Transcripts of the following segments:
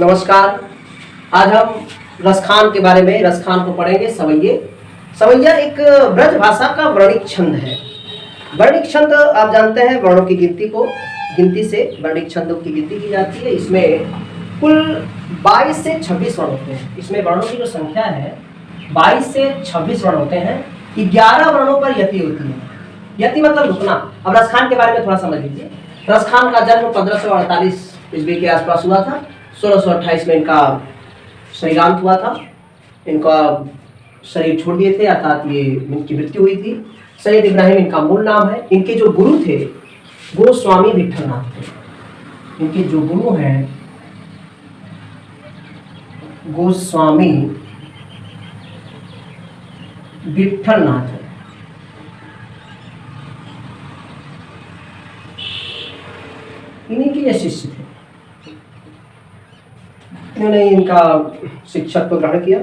नमस्कार। आज हम रसखान के बारे में रसखान को पढ़ेंगे। सवैये सवैया एक ब्रज भाषा का वर्णिक छंद है। वर्णिक छंद आप जानते हैं, वर्णों की गिनती से वर्णिक छंदों की गिनती की जाती है। इसमें कुल 22 से 26 वर्ण होते हैं। इसमें वर्णों की जो संख्या है 22 से 26 वर्ण होते हैं। 11 वर्णों पर यति होती है। यति मतलब रुकना। अब रसखान के बारे में थोड़ा समझ लीजिए। रसखान का जन्म 1548 ईस्वी के आसपास हुआ था। 1628 में इनका श्रीराम हुआ था। इनका शरीर छोड़ दिए थे, अर्थात ये इनकी मृत्यु हुई थी। सैयद इब्राहिम इनका मूल नाम है। इनके जो गुरु थे गोस्वामी विट्ठलनाथ थे। इनके जो गुरु हैं गोस्वामी विट्ठलनाथ है। इन्हीं के ये शिष्य थे। इन्होंने इनका शिक्षत्व ग्रहण किया,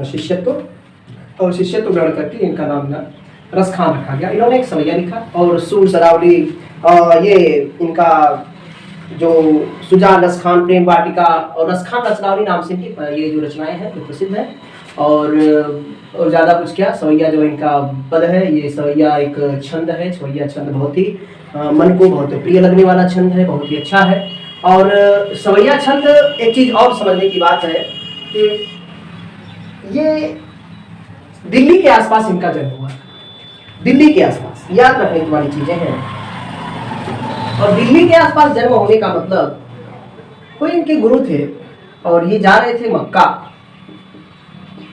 शिष्यत्व ग्रहण करके इनका नाम रसखान रखा गया। इन्होंने एक सवैया लिखा और सूर सरावली, ये इनका जो सुजान रसखान, प्रेम वाटिका और रसखान रचनावली नाम से इनकी ये जो रचनाएं हैं जो प्रसिद्ध है। और ज़्यादा कुछ क्या, सवैया जो इनका पद है, ये सवैया एक छंद है। सवैया छंद बहुत ही मन को बहुत प्रिय लगने वाला छंद है, बहुत ही अच्छा है। और सवैया छंद, एक चीज़ और समझने की बात है कि ये दिल्ली के आसपास इनका जन्म हुआ। दिल्ली के आसपास, याद रखने की वाली चीजें हैं। और दिल्ली के आसपास जन्म होने का मतलब, कोई इनके गुरु थे और ये जा रहे थे मक्का।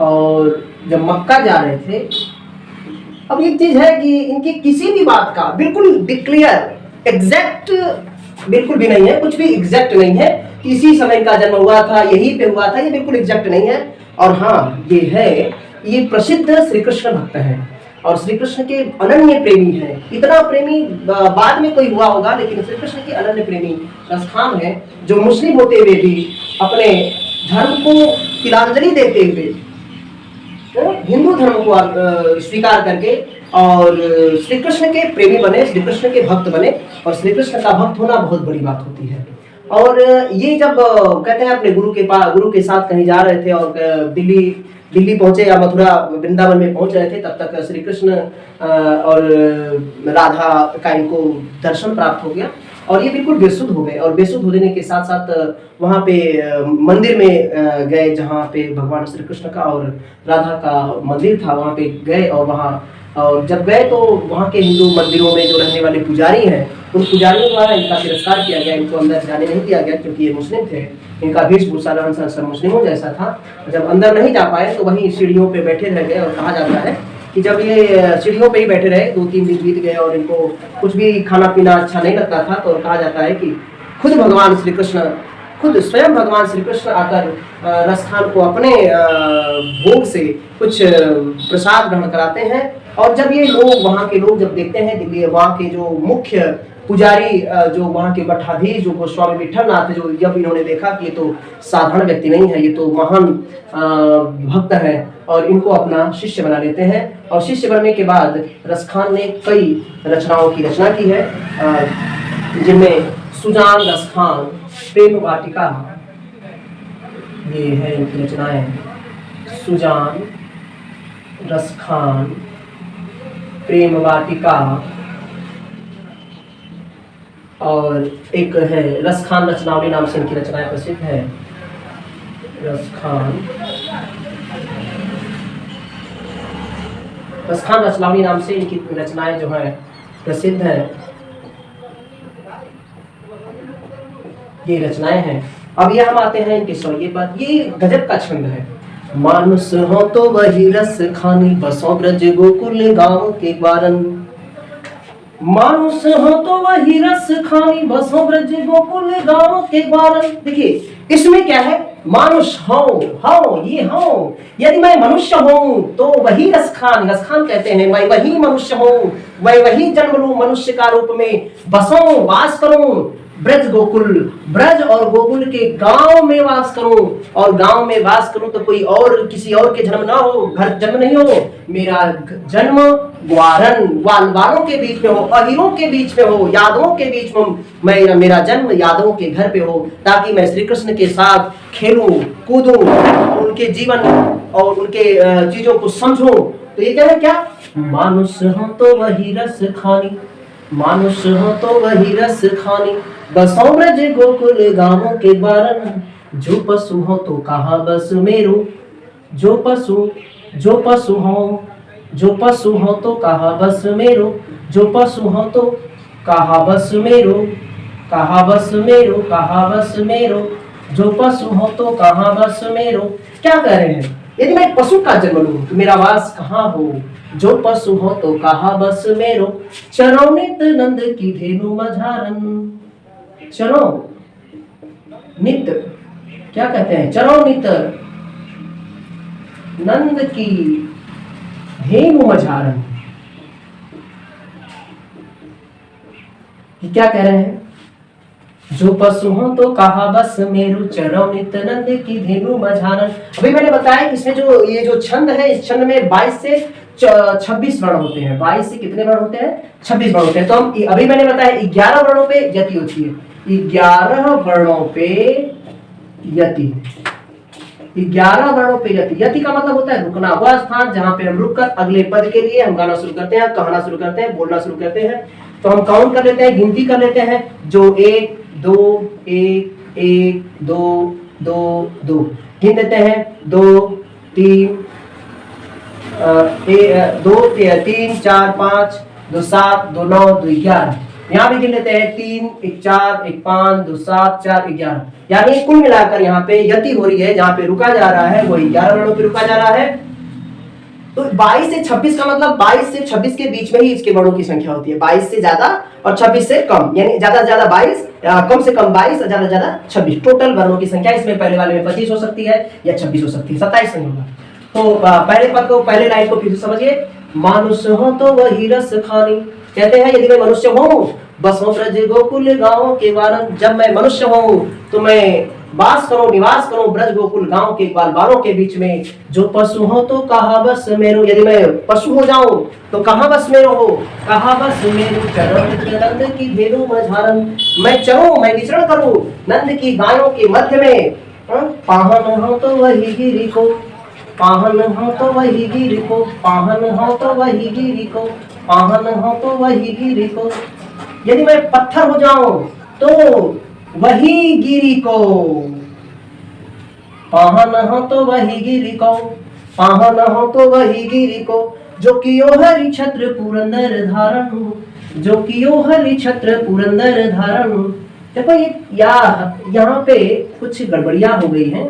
और जब मक्का जा रहे थे, अब एक चीज है कि इनकी किसी भी बात का बिल्कुल डिक्लेयर एग्जैक्ट बिल्कुल भी नहीं है, कुछ भी एग्जैक्ट नहीं है कि इसी समय का जन्म हुआ था, यहीं पे हुआ था, ये बिल्कुल एग्जैक्ट नहीं है। और हाँ, ये प्रसिद्ध श्री कृष्ण भक्त हैं और श्री कृष्ण के अनन्य प्रेमी हैं। इतना प्रेमी बाद में कोई हुआ होगा, लेकिन श्री कृष्ण के अनन्य प्रेमी रसखान है, जो मुस्लिम होते हुए भी अपने धर्म को तिलांजलि देते हुए हिंदू धर्म को स्वीकार करके और श्री कृष्ण के प्रेमी बने, श्री कृष्ण के भक्त बने। और श्री कृष्ण का भक्त होना बहुत बड़ी बात होती है। और ये जब कहते हैं अपने गुरु के साथ कहीं जा रहे थे और दिल्ली पहुंचे या मथुरा वृंदावन में पहुंच रहे थे, तब तक श्री कृष्ण और राधा का इनको दर्शन प्राप्त हो गया और ये बिल्कुल बेसुध हो गए। और बेसुध होने के साथ साथ वहाँ पे मंदिर में गए, जहाँ पे भगवान श्री कृष्ण का और राधा का मंदिर था। वहाँ पे गए और जब गए तो वहाँ के हिंदू मंदिरों में जो रहने वाले पुजारी हैं, उन पुजारियों द्वारा इनका तिरस्कार किया गया। इनको अंदर जाने नहीं दिया गया क्योंकि ये मुस्लिम थे। इनका वेशभूषा रहन सहन सब मुस्लिमों जैसा था। जब अंदर नहीं जा पाए तो वहीं सीढ़ियों पे बैठे रह गए। और कहा जाता है कि जब ये सीढ़ियों पे ही बैठे रहे, 2-3 दिन बीत गए और इनको कुछ भी खाना पीना अच्छा नहीं लगता था, तो कहा जाता है कि खुद स्वयं भगवान श्री कृष्ण आकर रसखान को अपने भोग से कुछ प्रसाद ग्रहण कराते हैं। और जब ये लोग, वहाँ के लोग जब देखते हैं, दिल्ली वहाँ के जो मुख्य पुजारी, जो वहाँ के मठाधीश जो गोस्वामी विट्ठलनाथ, जो जब इन्होंने देखा कि ये तो साधारण व्यक्ति नहीं है, ये तो महान भक्त है, और इनको अपना शिष्य बना लेते हैं। और शिष्य बनने के बाद रसखान ने कई रचनाओं की रचना की है, जिनमें सुजान रसखान, प्रेम वाटिका, ये है इनकी रचनाएं। सुजान रसखान, प्रेम वाटिका, और एक है रसखान रचनावली नाम से इनकी रचनाएं प्रसिद्ध है। रसखान रचनावली नाम से इनकी रचनाएं जो है प्रसिद्ध है। ये रचनाएं हैं। अब ये हम आते हैं इनके सवैये पर। ये गजब का छंद है। मानुष हो तो वही रस खानी, बसों ब्रज गोकुल गाँव के ग्वारन। मानुष हो तो वही रस खानी, बसों ब्रज गोकुल गाँव के ग्वारन। देखिए इसमें क्या है, मानुष हो ये हो, यदि मैं मनुष्य हूं तो वही रसखान कहते हैं, मैं वही मनुष्य हूं, मैं वही जन्म लूं मनुष्य का रूप में, बसों वास करूं ब्रज और गोकुल के गांव में वास करूं, और गांव में वास करूं तो कोई और किसी और के जन्म ना हो, घर जन्म नहीं हो, मेरा जन्म ग्वालों के बीच में हो, अहीरों के बीच में हो, यादवों के बीच में मेरा जन्म यादवों के घर पे हो, ताकि मैं श्री कृष्ण के साथ खेलूं कूदूं, उनके जीवन और उनके चीजों को समझूं। तो ये क्या है, क्या मानुष हो तो वही रस खानी, मानुष हो तो वही रस खानी, बसों ब्रज गोकुल गांवों के बारन, जो पशु हो तो कहा बस मेरो, जो पशु हो, जो पशु हो तो कहा बस मेरो, जो पशु हो तो कहा बस मेरो, कहा बस मेरो, कहा बस मेरो, जो पशु हो तो कहा बस मेरो। क्या कह रहे हैं, यदि मैं पशु का जन्म लूं तो मेरा वास कहाँ हो, जो पशु हो तो कहा बस मेरो, चरौनित नंद की धेनु मझारन, चरो नित क्या कहते हैं, चरौनित नंद की धेनु मझारन। क्या कह रहे हैं, जो पशु हो तो कहा बस मेरो, चरौनित नंद की धेनु मझारन। अभी मैंने बताया कि इसमें जो ये जो छंद है, इस छंद में 22 से 26 वर्ण होते हैं। 22 से कितने वर्ण होते हैं, 26 वर्ण होते हैं। तो हम अभी मैंने बताया 11 वर्णों पे यति होती है, 11 वर्णों पे यति, 11 वर्णों पे यति। यति का मतलब होता है रुकना, वह स्थान जहां पे हम रुककर अगले पद के लिए हम गाना शुरू करते हैं, कहना शुरू करते हैं, बोलना शुरू करते हैं। तो हम काउंट कर लेते हैं, गिनती कर लेते हैं, जो 1 2 1 1 2 2 2 गिन देते हैं, 2 3 2 3 4 5 2 7 2 9 2 11। यहाँ भी गिन लेते हैं, 3 1 4 1 5 2 7 4 11। यानी कुल मिलाकर यहाँ पे यति हो रही है, जहाँ पे रुका जा रहा है वही 11 वर्णों पे रुका जा रहा है। तो 22 से 26 का मतलब 22 से 26 के बीच में ही इसके वर्णों की संख्या होती है। 22 से ज्यादा और 26 से कम, यानी ज्यादा से ज्यादा 22, कम से कम 22 और ज्यादा से ज्यादा 26 टोटल वर्णों की संख्या। इसमें पहले वाले में 25 हो सकती है या 26 हो सकती है, 27 नहीं होगा। तो पहले पद को, पहले लाइन को फिर से समझिए, मानुष हो तो वही रस खानी। कहते हैं यदि मैं मनुष्य हूँ, बसों ब्रज गोकुल गाँव के वारन, जब मैं मनुष्य हूँ तो मैं वास करो, निवास करो ब्रज गोकुल गांव के बालों के बीच में। जो पशु हो तो कहा बस मेरो, यदि मैं पशु हो जाऊं तो कहां बस मेरो हो, कहा बस मेरो, चरण नंद की धेनु मझारन, मैं चरूं, मैं विचरण करूं नंद की गायों के मध्य में। पाहन हो तो वही गिरी को, पाहन हो तो वही गिरी को, पाहन हो तो वही गिरी को, पाहन हो तो वही गिरी को। यदि मैं पत्थर हो जाऊं तो वही गिरी को, पाहन हो तो वही गिरी को, पाहन हो तो वही गिरी को, जो कियो हरि छत्र पुरंदर धारण, जो कियो हरि छत्र पुरंदर धारण। देखो ये यहाँ पे कुछ गड़बड़ियां हो गई हैं।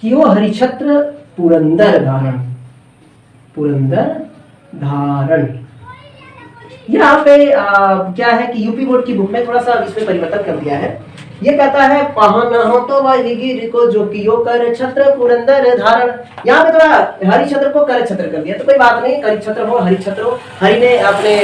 कियो हरि छत्र पुरंदर धारण, पुरंदर धारण, यहाँ पे क्या है कि यूपी बोर्ड की बुक में थोड़ा सा इसमें परिवर्तन कर दिया है। ये कहता है पाहन हो तो वही गिरी को, जो कियो कर छत्र पुरंदर धारण। यहाँ पे थोड़ा हरि छत्र को कर छत्र कर दिया, तो कोई बात नहीं, कर छत्र हो हरि छत्र हो। हरि ने अपने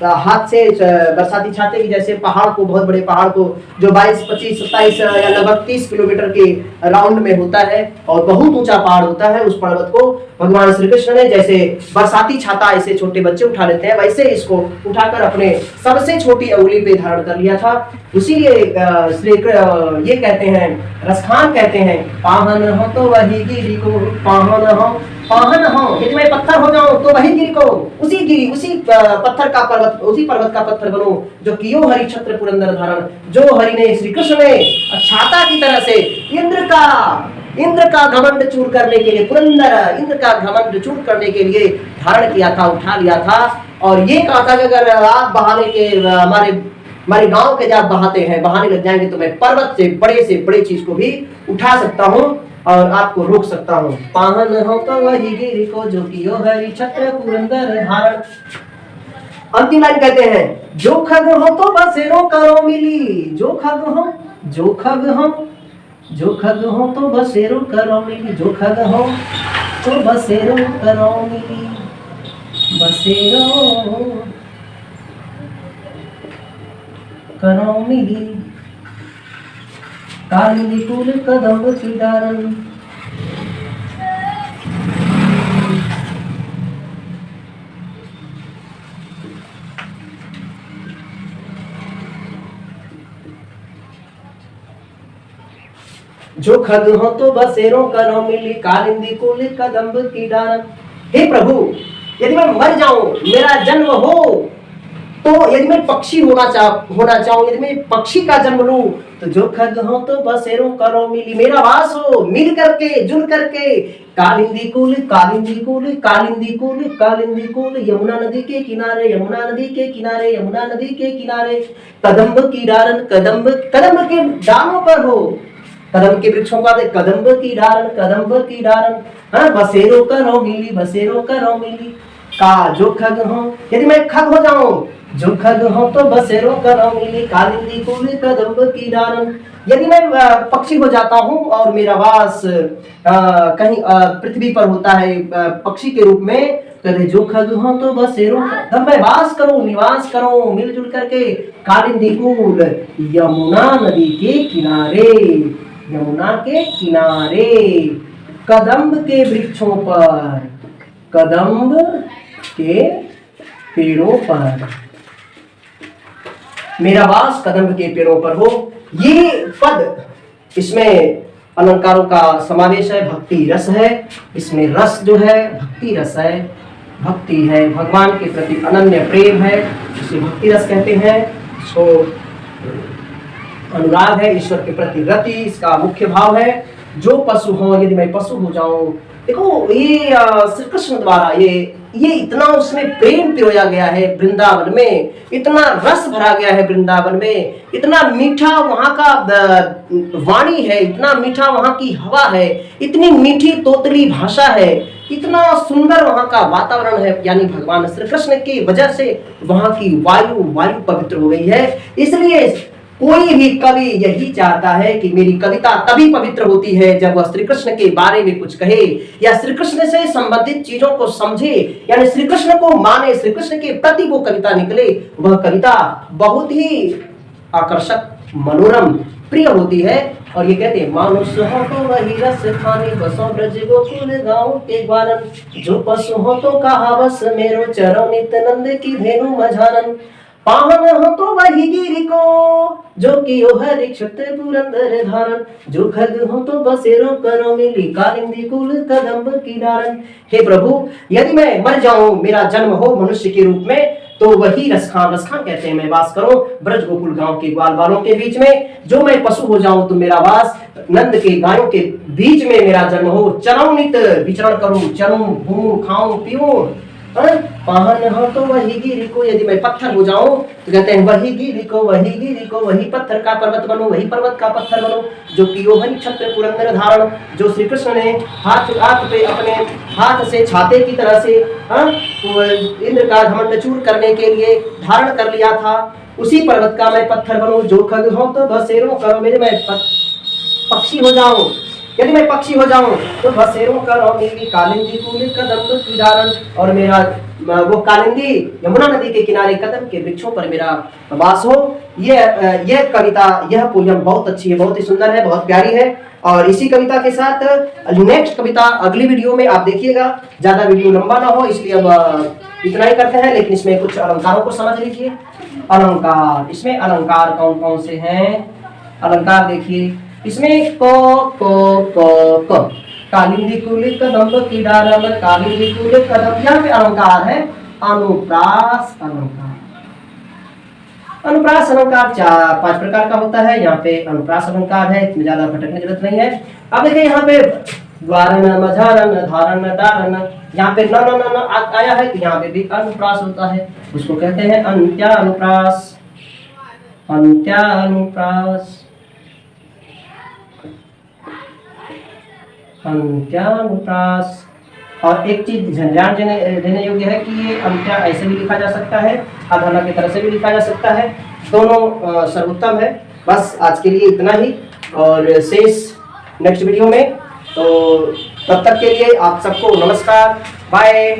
हाथ से बरसाती छाते की जैसे पहाड़ को, बहुत बड़े पहाड़ को जो 22 25 27 या लगभग 30 किलोमीटर के राउंड में होता है और बहुत ऊंचा पहाड़ होता है, उस पर्वत को भगवान श्री कृष्ण ने जैसे बरसाती छाता ऐसे छोटे बच्चे उठा लेते हैं, वैसे इसको उठाकर अपने सबसे छोटी अंगुली पे धारण कर लिया था। उसीलिए ये कहते हैं, रसखान कहते हैं, पाहन हो तो वही गिरी को, पाहन हो, पाहन हो, यदि मैं पत्थर हो जाऊं तो वही गिरी को, उसी गिरी, उसी पत्थर का पर्वत, उसी पर्वत का पत्थर बनूं, जो कियो हरि छत्र पुरंदर धारण, जो हरि ने, श्री कृष्ण ने छाता की तरह से इंद्र का घमंड चूर करने के लिए, पुरंदर इंद्र का घमंड चूर करने के लिए धारण किया था, उठा लिया था। और ये कहा था कि अगर आप बहाने के हमारे गांव के जब बहाने लग जाएंगे तो मैं पर्वत से बड़े चीज को भी उठा सकता हूँ और आपको रोक सकता हूँ। पाहन हो तो वही गिरी को, जो कियो हरि छत्र पुरंदर धारण। अंतिम लाइन कहते हैं, जो खग हो तो बसेरो करो मिली, जो खग हो, जो खग हो, जो खग हो तो बसेरो करो मिली, जो खग हो तो बसेरो करो मिली, बसेरो करो मिली कालिंदी कुल कदम की डारन। जो खग हो तो बसेरों करो मिली कालिंदी कुल कदम की डारन। हे प्रभु, यदि मैं मर जाऊं, मेरा जन्म हो, तो यदि मैं पक्षी होना चाहूं, यदि मैं पक्षी का जन्म लूं, तो जो खग हो तो बसेरों करो मिली, मेरा वास हो मिल करके जुल करके कालिंदी कुल कालिंदी कुल कालिंदी कुल कालिंदी कुल यमुना नदी के किनारे यमुना नदी के किनारे यमुना नदी के किनारे कदम्ब की डारन कदम्ब कदम्ब के डालों पर हो, कदम के वृक्षों का कदम्ब की डारन कदम्ब की डारन। हाँ, बसेरों करो मिली बसेरों करो मिली का जो खग हो, यदि मैं खग हो जाऊं, जो खग हो तो बसेरों करो मिली कालिंदी कुल कदम्ब की डारन। यदि मैं पक्षी हो जाता हूं और मेरा वास कहीं पृथ्वी पर होता है पक्षी के रूप में, कहते जो खग हो तो बसेरों तब मैं वास करूं निवास करूं मिलजुल करके कालिंदी कुल यमुना नदी के किनारे यमुना के किनारे कदम्ब के वृक्षों पर कदम्ब के पेड़ों पर मेरा वास कदम्ब के पेड़ों पर हो। ये पद, इसमें अलंकारों का समावेश है, भक्ति रस है, इसमें रस जो है भक्ति रस है, भक्ति है, भगवान के प्रति अनन्य प्रेम है, इसे भक्ति रस कहते हैं। इसको अनुराग है, ईश्वर के प्रति रति इसका मुख्य भाव है। जो पशु हो, यदि मैं पशु हो जाऊं, देखो ये श्री कृष्ण द्वारा ये इतना उसमें प्रेम पिरोया गया है वृंदावन में, इतना रस भरा गया है वृंदावन में, इतना मीठा वहाँ का वाणी है, इतना मीठा वहाँ की हवा है, इतनी मीठी तोतली भाषा है, इतना सुंदर वहाँ का वातावरण है। यानी भगवान श्री कृष्ण की वजह से वहाँ की वायु पवित्र हो गई है। इसलिए कोई भी कवि यही चाहता है कि मेरी कविता तभी पवित्र होती है जब वह श्री कृष्ण के बारे में कुछ कहे या श्री कृष्ण से संबंधित चीजों को समझे, यानी श्री कृष्ण को माने, श्री कृष्ण के प्रति वो कविता निकले। वह कविता बहुत ही आकर्षक, मनोरम, प्रिय होती है। और ये कहते हैं मानुष हो तो वही रस खानी बसो ब्रज गोकुल गाँव के ग्वारन, जो पशु हो तो कहा बस मेरो चरो नित नंद की धेनु मझानन, पावन हो तो वही गिरी को जो कि हरि क्षत्र पुरंदर धारण, जो खग हो तो बसेरों करो मिली कालिंदी कुल कदम्ब की डारन। हे प्रभु, यदि मैं मर जाऊं, मेरा जन्म हो मनुष्य के रूप में, तो वही रसखान कहते हैं मैं वास करूं ब्रज गोकुल गांव के ग्वाल बालों के बीच में। जो मैं पशु हो जाऊं तो मेरा वास नंद के गायों के बीच में मेरा जन्म हो, चरऊं नित विचरण करूं, चरूं घूमूं खाऊं पीऊं। पाहन हो तो वही गिरी को, यदि मैं पत्थर हो जाऊं तो कहते हैं वही गिरी को वही पत्थर का पर्वत बनूं, वही पर्वत का पत्थर बनूं, जो कि हरि छत्र पुरंदर धारण, जो श्री कृष्ण ने हाथ पे अपने हाथ से छाते की तरह से इंद्र का घमंड चूर करने के लिए धारण कर लिया था, उसी पर्वत का मैं पत्थर बनूं। जो खग हो तो बसेरों करो मेरे, मैं पक्षी हो जाऊं, यदि मैं पक्षी हो जाऊं तो बसेरों करो मेरी कालिंदी कुल कदम्ब की डारन, और मेरा वो कालिंदी यमुना नदी के किनारे कदम के वृक्षों पर मेरा वास हो। यह कविता, यह पोयम बहुत अच्छी है, बहुत ही सुंदर है, बहुत प्यारी है। और इसी कविता के साथ नेक्स्ट कविता अगली वीडियो में आप देखिएगा। ज्यादा वीडियो लंबा ना हो इसलिए अब इतना ही करते हैं, लेकिन इसमें कुछ अलंकारों को समझ लीजिए। अलंकार, इसमें अलंकार कौन कौन से हैं? अलंकार देखिए, इसमें क कालिंदी कुल कदम्ब की डारन, कालिंदी कुल कदम्ब, यहाँ पे अलंकार है अनुप्रास अलंकार। अनुप्रास अलंकार 5 प्रकार का होता है। यहाँ पे अनुप्रास अलंकार है, इसमें ज्यादा भटकने की जरूरत नहीं है। अब देखिए यहाँ पे द्वारण मझारण धारण दारण, यहाँ पे न आया है, तो यहाँ पे भी अनुप्रास होता है, उसको कहते हैं अंत्यानुप्रास। अंत्यानुप्रास अंत्यानुप्रास। और एक चीज ध्यान देने योग्य है कि ये अंत्या ऐसे भी लिखा जा सकता है, अधना की तरह से भी लिखा जा सकता है, दोनों सर्वोत्तम है। बस आज के लिए इतना ही, और शेष नेक्स्ट वीडियो में। तो तब तक के लिए आप सबको नमस्कार, बाय।